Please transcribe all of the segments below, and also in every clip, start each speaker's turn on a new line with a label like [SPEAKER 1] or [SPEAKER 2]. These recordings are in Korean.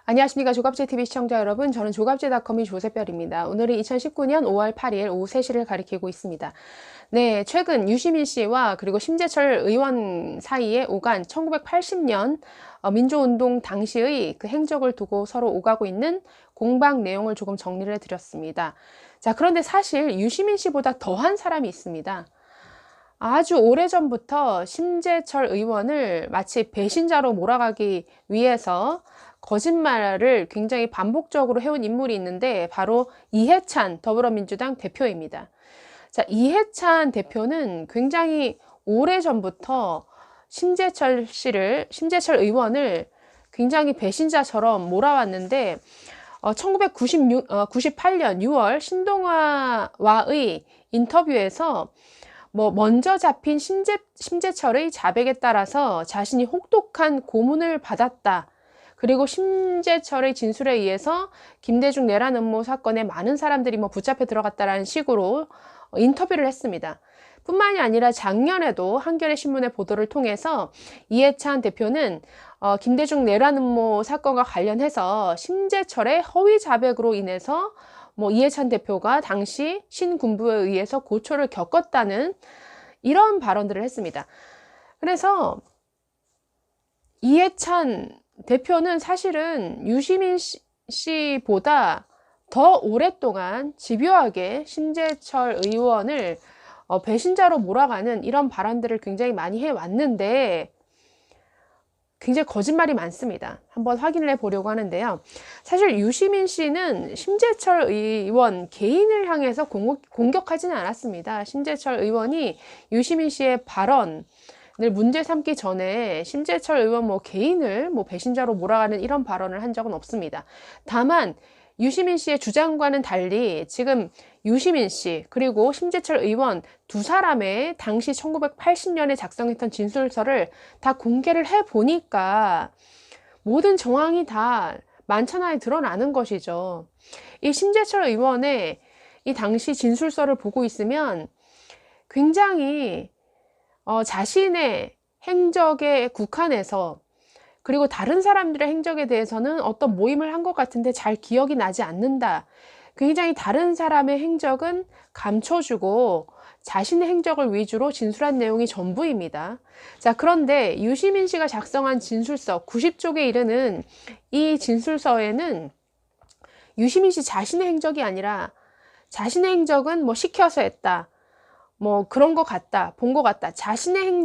[SPEAKER 1] 안녕하십니까. 조갑제TV 시청자 여러분. 저는 조갑제닷컴의 조세별입니다. 오늘은 2019년 5월 8일 오후 3시를 가리키고 있습니다. 네, 최근 유시민 씨와 그리고 심재철 의원 사이에 오간 1980년 민주운동 당시의 그 행적을 두고 서로 오가고 있는 공방 내용을 조금 정리를 해드렸습니다. 자, 그런데 사실 유시민 씨보다 더한 사람이 있습니다. 아주 오래전부터 심재철 의원을 마치 배신자로 몰아가기 위해서 거짓말을 굉장히 반복적으로 해온 인물이 있는데 바로 이해찬 더불어민주당 대표입니다. 자, 이해찬 대표는 굉장히 오래전부터 심재철 의원을 굉장히 배신자처럼 몰아왔는데 1998년 6월 신동아와의 인터뷰에서 먼저 잡힌 심재철의 자백에 따라서 자신이 혹독한 고문을 받았다. 그리고 심재철의 진술에 의해서 김대중 내란 음모 사건에 많은 사람들이 붙잡혀 들어갔다라는 식으로 인터뷰를 했습니다. 뿐만이 아니라 작년에도 한겨레 신문의 보도를 통해서 이해찬 대표는 김대중 내란 음모 사건과 관련해서 심재철의 허위 자백으로 인해서 이해찬 대표가 당시 신군부에 의해서 고초를 겪었다는 이런 발언들을 했습니다. 그래서 이해찬 대표는 사실은 유시민 씨보다 더 오랫동안 집요하게 심재철 의원을 배신자로 몰아가는 이런 발언들을 굉장히 많이 해왔는데 굉장히 거짓말이 많습니다. 한번 확인을 해보려고 하는데요. 사실 유시민 씨는 심재철 의원 개인을 향해서 공격하지는 않았습니다. 심재철 의원이 유시민 씨의 발언을 문제 삼기 전에 심재철 의원 개인을 배신자로 몰아가는 이런 발언을 한 적은 없습니다. 다만 유시민 씨의 주장과는 달리 지금 유시민 씨 그리고 심재철 의원 두 사람의 당시 1980년에 작성했던 진술서를 다 공개를 해보니까 모든 정황이 다 만천하에 드러나는 것이죠. 이 심재철 의원의 이 당시 진술서를 보고 있으면 굉장히 자신의 행적에 국한해서 그리고 다른 사람들의 행적에 대해서는 어떤 모임을 한 것 같은데 잘 기억이 나지 않는다. 굉장히 다른 사람의 행적은 감춰주고 자신의 행적을 위주로 진술한 내용이 전부입니다. 자, 그런데 유시민 씨가 작성한 진술서 90쪽에 이르는 이 진술서에는 유시민 씨 자신의 행적이 아니라 자신의 행적은 시켜서 했다. 그런 것 같다, 본 것 같다. 자신의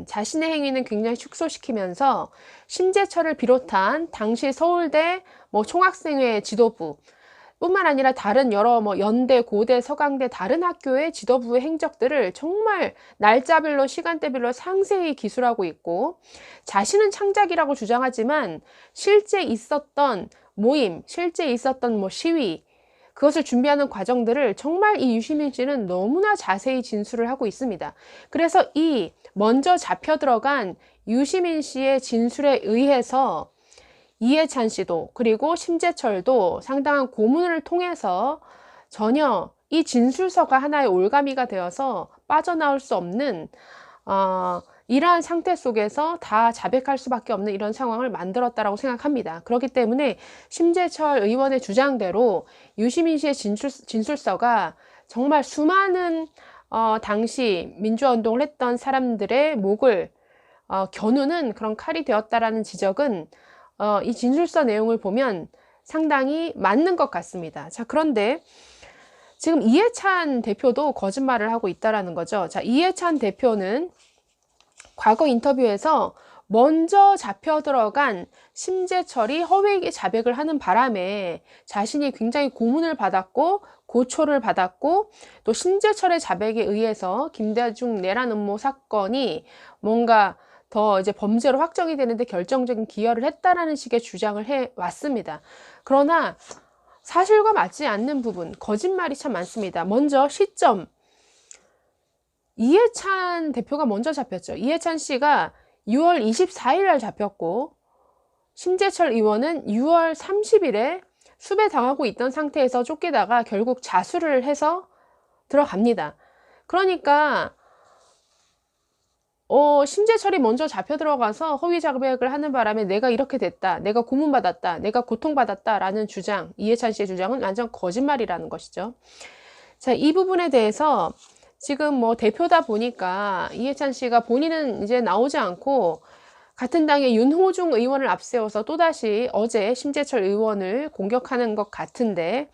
[SPEAKER 1] 자신의 행위는 굉장히 축소시키면서 심재철을 비롯한 당시 서울대 총학생회 지도부 뿐만 아니라 다른 여러 연대, 고대, 서강대 다른 학교의 지도부의 행적들을 정말 날짜별로 시간대별로 상세히 기술하고 있고 자신은 창작이라고 주장하지만 실제 있었던 모임, 실제 있었던 시위 그것을 준비하는 과정들을 정말 이 유시민 씨는 너무나 자세히 진술을 하고 있습니다. 그래서 이 먼저 잡혀 들어간 유시민 씨의 진술에 의해서 이해찬 씨도 그리고 심재철도 상당한 고문을 통해서 전혀 이 진술서가 하나의 올가미가 되어서 빠져나올 수 없는 이러한 상태 속에서 다 자백할 수밖에 없는 이런 상황을 만들었다고 생각합니다. 그렇기 때문에 심재철 의원의 주장대로 유시민 씨의 진술서가 정말 수많은 당시 민주화운동을 했던 사람들의 목을 겨누는 그런 칼이 되었다라는 지적은 이 진술서 내용을 보면 상당히 맞는 것 같습니다. 자, 그런데 지금 이해찬 대표도 거짓말을 하고 있다라는 거죠. 자, 이해찬 대표는 과거 인터뷰에서 먼저 잡혀 들어간 심재철이 허위 자백을 하는 바람에 자신이 굉장히 고문을 받았고 고초를 받았고 또 심재철의 자백에 의해서 김대중 내란 음모 사건이 뭔가 더 이제 범죄로 확정이 되는데 결정적인 기여를 했다라는 식의 주장을 해 왔습니다. 그러나 사실과 맞지 않는 부분, 거짓말이 참 많습니다. 먼저 시점. 이해찬 대표가 먼저 잡혔죠. 이해찬 씨가 6월 24일 날 잡혔고 심재철 의원은 6월 30일에 수배당하고 있던 상태에서 쫓기다가 결국 자수를 해서 들어갑니다. 그러니까 심재철이 먼저 잡혀 들어가서 허위 자백을 하는 바람에 내가 이렇게 됐다, 내가 고문받았다, 내가 고통받았다라는 주장, 이해찬 씨의 주장은 완전 거짓말이라는 것이죠. 자, 이 부분에 대해서 지금 뭐 대표다 보니까 이해찬 씨가 본인은 이제 나오지 않고 같은 당의 윤호중 의원을 앞세워서 또다시 어제 심재철 의원을 공격하는 것 같은데,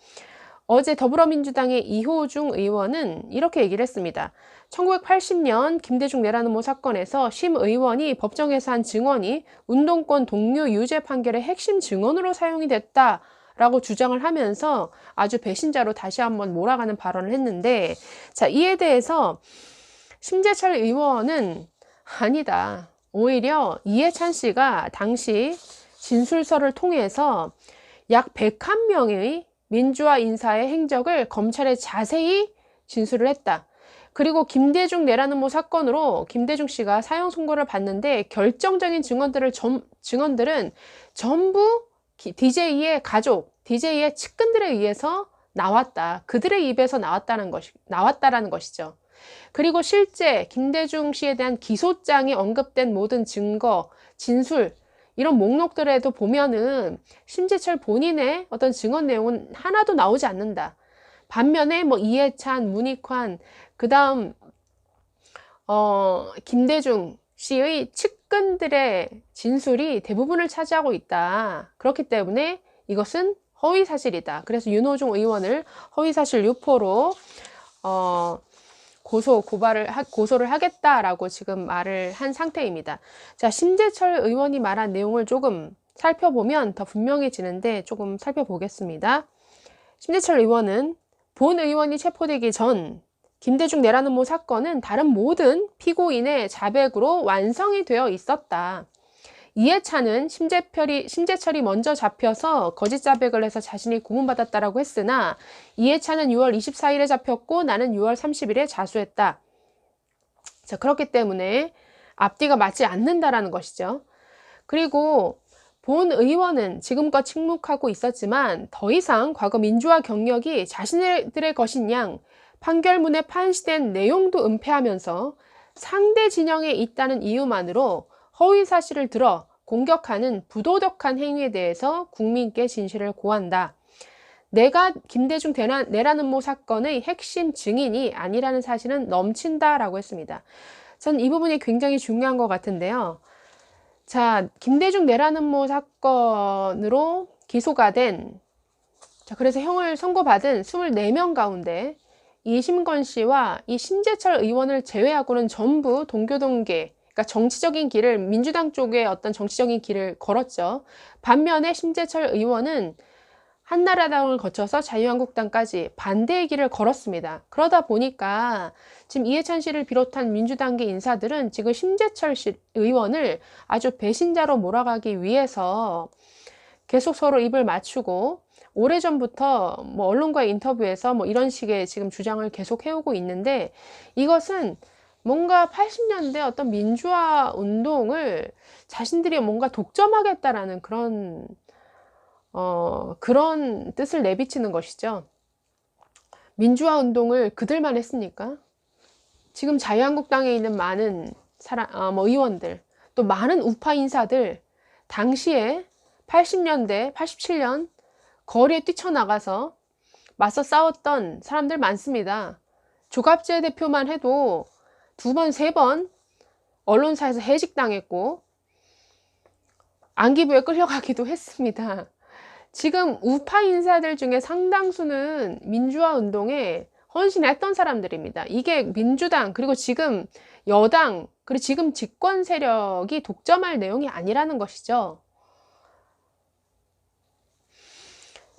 [SPEAKER 1] 어제 더불어민주당의 이호중 의원은 이렇게 얘기를 했습니다. 1980년 김대중 내란음모 사건에서 심 의원이 법정에서 한 증언이 운동권 동료 유죄 판결의 핵심 증언으로 사용이 됐다라고 주장을 하면서 아주 배신자로 다시 한번 몰아가는 발언을 했는데, 자, 이에 대해서 심재철 의원은 아니다, 오히려 이해찬 씨가 당시 진술서를 통해서 약 101명의 민주화 인사의 행적을 검찰에 자세히 진술을 했다. 그리고 김대중 내란음모 사건으로 김대중 씨가 사형 선고를 받는데 결정적인 증언들은 전부 DJ의 가족, DJ의 측근들에 의해서 나왔다. 그들의 입에서 나왔다라는 것이죠. 그리고 실제 김대중 씨에 대한 기소장에 언급된 모든 증거, 진술, 이런 목록들에도 보면은 심재철 본인의 어떤 증언 내용은 하나도 나오지 않는다. 반면에 뭐 이해찬, 문익환, 그 다음 김대중 씨의 측근들의 진술이 대부분을 차지하고 있다. 그렇기 때문에 이것은 허위사실이다. 그래서 윤호중 의원을 허위사실 유포로 고소를 하겠다라고 지금 말을 한 상태입니다. 자, 심재철 의원이 말한 내용을 조금 살펴보면 더 분명해지는데 조금 살펴보겠습니다. 심재철 의원은 본 의원이 체포되기 전 김대중 내란음모 사건은 다른 모든 피고인의 자백으로 완성이 되어 있었다. 이해찬은 심재철이 먼저 잡혀서 거짓 자백을 해서 자신이 고문받았다라고 했으나 이해찬은 6월 24일에 잡혔고 나는 6월 30일에 자수했다. 자, 그렇기 때문에 앞뒤가 맞지 않는다라는 것이죠. 그리고 본 의원은 지금껏 침묵하고 있었지만 더 이상 과거 민주화 경력이 자신들의 것인 양 판결문에 판시된 내용도 은폐하면서 상대 진영에 있다는 이유만으로 허위 사실을 들어 공격하는 부도덕한 행위에 대해서 국민께 진실을 고한다. 내가 김대중 내란음모 사건의 핵심 증인이 아니라는 사실은 넘친다라고 했습니다. 전 이 부분이 굉장히 중요한 것 같은데요. 자, 김대중 내란음모 사건으로 기소가 된, 자, 그래서 형을 선고받은 24명 가운데 이심건 씨와 이 심재철 의원을 제외하고는 전부 동교동계, 그러니까 정치적인 길을, 민주당 쪽에 어떤 정치적인 길을 걸었죠. 반면에 심재철 의원은 한나라당을 거쳐서 자유한국당까지 반대의 길을 걸었습니다. 그러다 보니까 지금 이해찬 씨를 비롯한 민주당계 인사들은 지금 심재철 의원을 아주 배신자로 몰아가기 위해서 계속 서로 입을 맞추고 오래전부터 뭐 언론과의 인터뷰에서 뭐 이런 식의 지금 주장을 계속 해오고 있는데, 이것은 뭔가 80년대 어떤 민주화 운동을 자신들이 뭔가 독점하겠다라는 그런 뜻을 내비치는 것이죠. 민주화 운동을 그들만 했습니까? 지금 자유한국당에 있는 많은 의원들, 또 많은 우파 인사들, 당시에 80년대, 87년 거리에 뛰쳐나가서 맞서 싸웠던 사람들 많습니다. 조갑재 대표만 해도 2번, 3번 언론사에서 해직당했고 안기부에 끌려가기도 했습니다. 지금 우파 인사들 중에 상당수는 민주화 운동에 헌신했던 사람들입니다. 이게 민주당, 그리고 지금 여당, 그리고 지금 집권 세력이 독점할 내용이 아니라는 것이죠.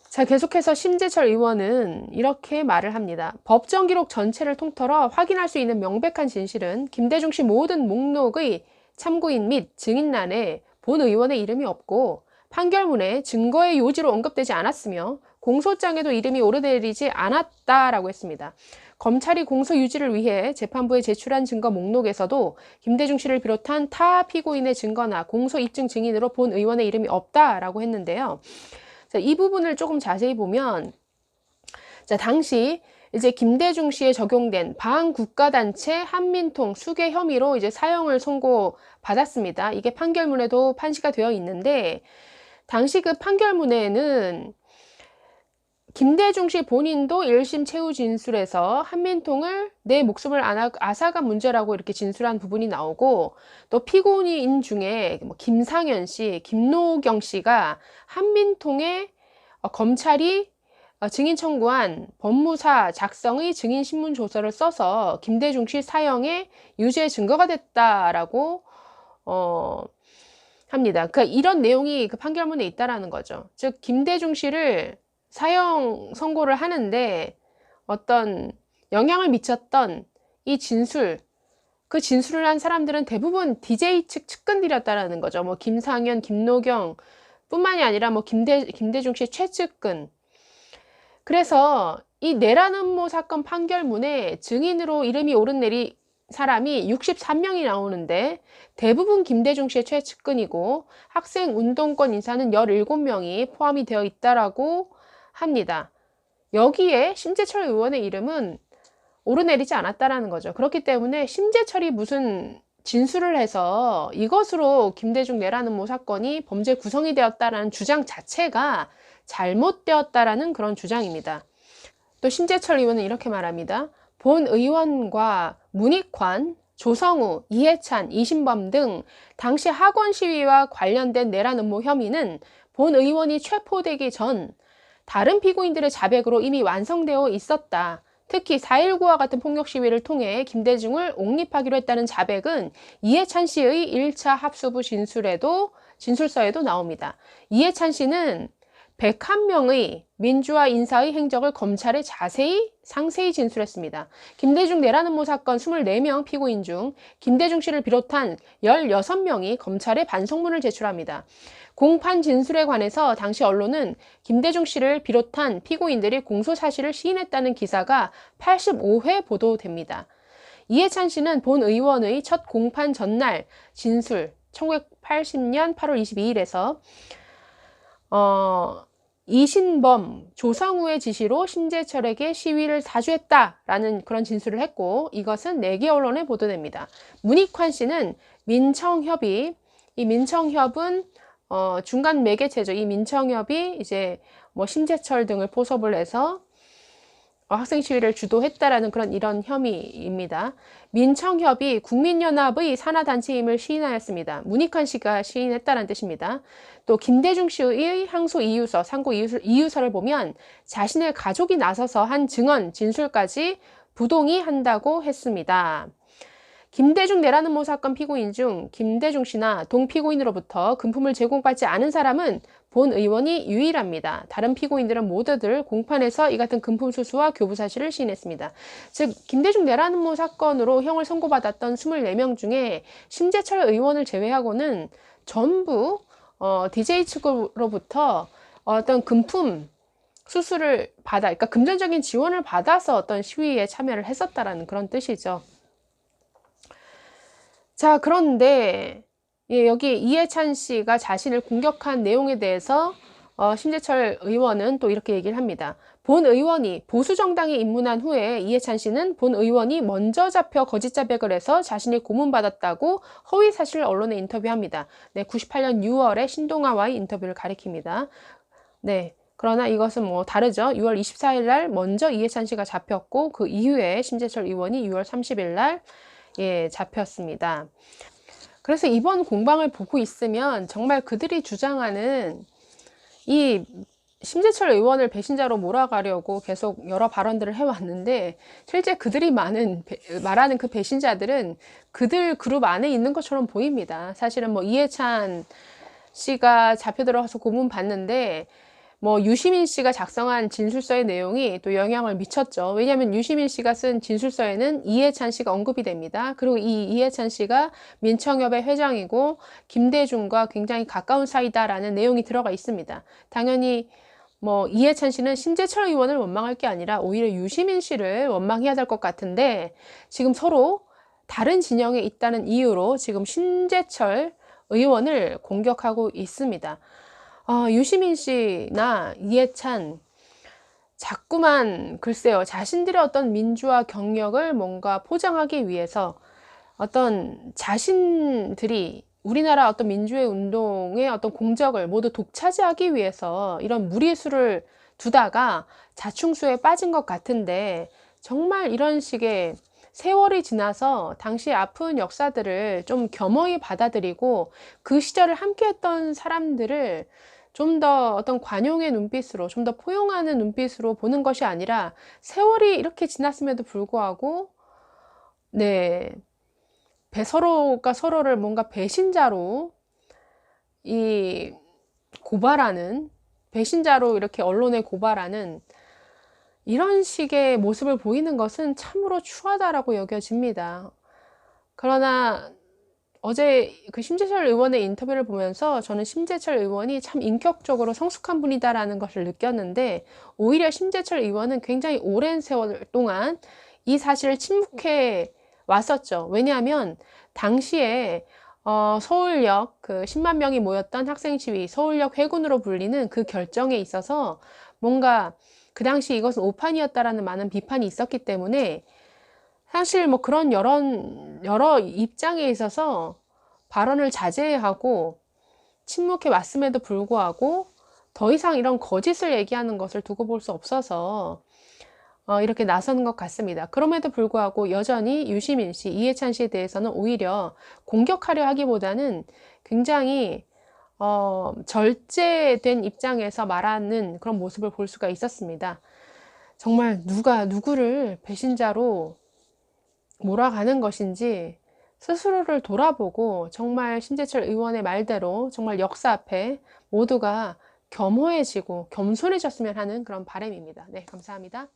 [SPEAKER 1] 자, 계속해서 심재철 의원은 이렇게 말을 합니다. 법정 기록 전체를 통틀어 확인할 수 있는 명백한 진실은 김대중 씨 모든 목록의 참고인 및 증인란에 본 의원의 이름이 없고 판결문에 증거의 요지로 언급되지 않았으며 공소장에도 이름이 오르내리지 않았다라고 했습니다. 검찰이 공소 유지를 위해 재판부에 제출한 증거 목록에서도 김대중 씨를 비롯한 타 피고인의 증거나 공소 입증 증인으로 본 의원의 이름이 없다라고 했는데요. 자, 이 부분을 조금 자세히 보면, 자, 당시 이제 김대중 씨에 적용된 반국가단체 한민통 수괴 혐의로 이제 사형을 선고받았습니다. 이게 판결문에도 판시가 되어 있는데, 당시 그 판결문에는 김대중 씨 본인도 1심 최후 진술에서 한민통을 내 목숨을 앗아간 문제라고 이렇게 진술한 부분이 나오고, 또 피고인 중에 뭐 김상현 씨, 김노경 씨가 한민통에 검찰이 증인 청구한 법무사 작성의 증인 신문 조서를 써서 김대중 씨 사형의 유죄 증거가 됐다라고 합니다. 그러니까 이런 내용이 그 판결문에 있다라는 거죠. 즉 김대중 씨를 사형 선고를 하는데 어떤 영향을 미쳤던 이 진술, 그 진술을 한 사람들은 대부분 DJ 측 측근들이었다라는 거죠. 뭐 김상현, 김노경 뿐만이 아니라 뭐 김대중 씨의 최측근. 그래서 이 내란음모 사건 판결문에 증인으로 이름이 오른 사람이 63명이 나오는데, 대부분 김대중 씨의 최측근이고 학생 운동권 인사는 17명이 포함이 되어 있다라고 합니다. 여기에 심재철 의원의 이름은 오르내리지 않았다라는 거죠. 그렇기 때문에 심재철이 무슨 진술을 해서 이것으로 김대중 내란음모 사건이 범죄 구성이 되었다라는 주장 자체가 잘못되었다라는 그런 주장입니다. 또 심재철 의원은 이렇게 말합니다. 본 의원과 문익환, 조성우, 이해찬, 이신범 등 당시 학원 시위와 관련된 내란 음모 혐의는 본 의원이 체포되기 전 다른 피고인들의 자백으로 이미 완성되어 있었다. 특히 4.19와 같은 폭력 시위를 통해 김대중을 옹립하기로 했다는 자백은 이해찬 씨의 1차 합수부 진술서에도 나옵니다. 이해찬 씨는 101명의 민주화 인사의 행적을 검찰에 상세히 진술했습니다. 김대중 내란음모 사건 24명 피고인 중 김대중 씨를 비롯한 16명이 검찰에 반성문을 제출합니다. 공판 진술에 관해서 당시 언론은 김대중 씨를 비롯한 피고인들이 공소사실을 시인했다는 기사가 85회 보도됩니다. 이해찬 씨는 본 의원의 첫 공판 전날 진술 1980년 8월 22일에서 이신범, 조성우의 지시로 심재철에게 시위를 사주했다라는 그런 진술을 했고, 이것은 4개 언론에 보도됩니다. 문익환 씨는 민청협이, 이 민청협은 중간 매개체죠. 이 민청협이 이제 뭐 심재철 등을 포섭을 해서 학생 시위를 주도했다라는 이런 혐의입니다. 민청협이 국민연합의 산하단체임을 시인하였습니다. 문익환 씨가 시인했다는 뜻입니다. 또 김대중 씨의 항소 이유서, 상고 이유서를 보면 자신의 가족이 나서서 한 증언, 진술까지 부동의 한다고 했습니다. 김대중 내란음모 사건 피고인 중 김대중 씨나 동피고인으로부터 금품을 제공받지 않은 사람은 본 의원이 유일합니다. 다른 피고인들은 모두들 공판에서 이 같은 금품 수수와 교부 사실을 시인했습니다. 즉 김대중 내란음모 사건으로 형을 선고받았던 24명 중에 심재철 의원을 제외하고는 전부 DJ 측으로부터 어떤 금품 수수를 그러니까 금전적인 지원을 받아서 어떤 시위에 참여를 했었다라는 그런 뜻이죠. 자, 그런데 여기 이해찬 씨가 자신을 공격한 내용에 대해서 심재철 의원은 또 이렇게 얘기를 합니다. 본 의원이 보수정당에 입문한 후에 이해찬 씨는 본 의원이 먼저 잡혀 거짓 자백을 해서 자신이 고문받았다고 허위 사실을 언론에 인터뷰합니다. 네, 98년 6월에 신동아와의 인터뷰를 가리킵니다. 네. 그러나 이것은 뭐 다르죠. 6월 24일 날 먼저 이해찬 씨가 잡혔고, 그 이후에 심재철 의원이 6월 30일 날 잡혔습니다. 그래서 이번 공방을 보고 있으면 정말 그들이 주장하는 이 심재철 의원을 배신자로 몰아가려고 계속 여러 발언들을 해왔는데, 실제 그들이 말하는 그 배신자들은 그들 그룹 안에 있는 것처럼 보입니다. 사실은 뭐 이해찬 씨가 잡혀 들어가서 고문 받는데, 뭐 유시민 씨가 작성한 진술서의 내용이 또 영향을 미쳤죠. 왜냐하면 유시민 씨가 쓴 진술서에는 이해찬 씨가 언급이 됩니다. 그리고 이 이해찬 씨가 민청협의 회장이고 김대중과 굉장히 가까운 사이다라는 내용이 들어가 있습니다. 당연히 뭐 이해찬 씨는 심재철 의원을 원망할 게 아니라 오히려 유시민 씨를 원망해야 될 것 같은데, 지금 서로 다른 진영에 있다는 이유로 지금 심재철 의원을 공격하고 있습니다. 유시민 씨나 이해찬, 자꾸만 글쎄요, 자신들의 어떤 민주화 경력을 뭔가 포장하기 위해서 어떤 자신들이 우리나라 어떤 민주화 운동의 어떤 공적을 모두 독차지하기 위해서 이런 무리수를 두다가 자충수에 빠진 것 같은데, 정말 이런 식의 세월이 지나서 당시 아픈 역사들을 좀 겸허히 받아들이고 그 시절을 함께했던 사람들을 좀 더 어떤 관용의 눈빛으로, 좀 더 포용하는 눈빛으로 보는 것이 아니라, 세월이 이렇게 지났음에도 불구하고 네, 서로가 서로를 뭔가 배신자로 이 고발하는, 배신자로 이렇게 언론에 고발하는 이런 식의 모습을 보이는 것은 참으로 추하다라고 여겨집니다. 그러나 어제 그 심재철 의원의 인터뷰를 보면서 저는 심재철 의원이 참 인격적으로 성숙한 분이다라는 것을 느꼈는데, 오히려 심재철 의원은 굉장히 오랜 세월 동안 이 사실을 침묵해 왔었죠. 왜냐하면 당시에 서울역 그 10만 명이 모였던 학생 시위, 서울역 회군으로 불리는 그 결정에 있어서 뭔가 그 당시 이것은 오판이었다라는 많은 비판이 있었기 때문에, 사실 뭐 그런 여러 입장에 있어서 발언을 자제하고 침묵해 왔음에도 불구하고 더 이상 이런 거짓을 얘기하는 것을 두고 볼 수 없어서 이렇게 나서는 것 같습니다. 그럼에도 불구하고 여전히 유시민 씨, 이해찬 씨에 대해서는 오히려 공격하려 하기보다는 굉장히 절제된 입장에서 말하는 그런 모습을 볼 수가 있었습니다. 정말 누가 누구를 배신자로 몰아가는 것인지 스스로를 돌아보고, 정말 심재철 의원의 말대로 정말 역사 앞에 모두가 겸허해지고 겸손해졌으면 하는 그런 바람입니다. 네, 감사합니다.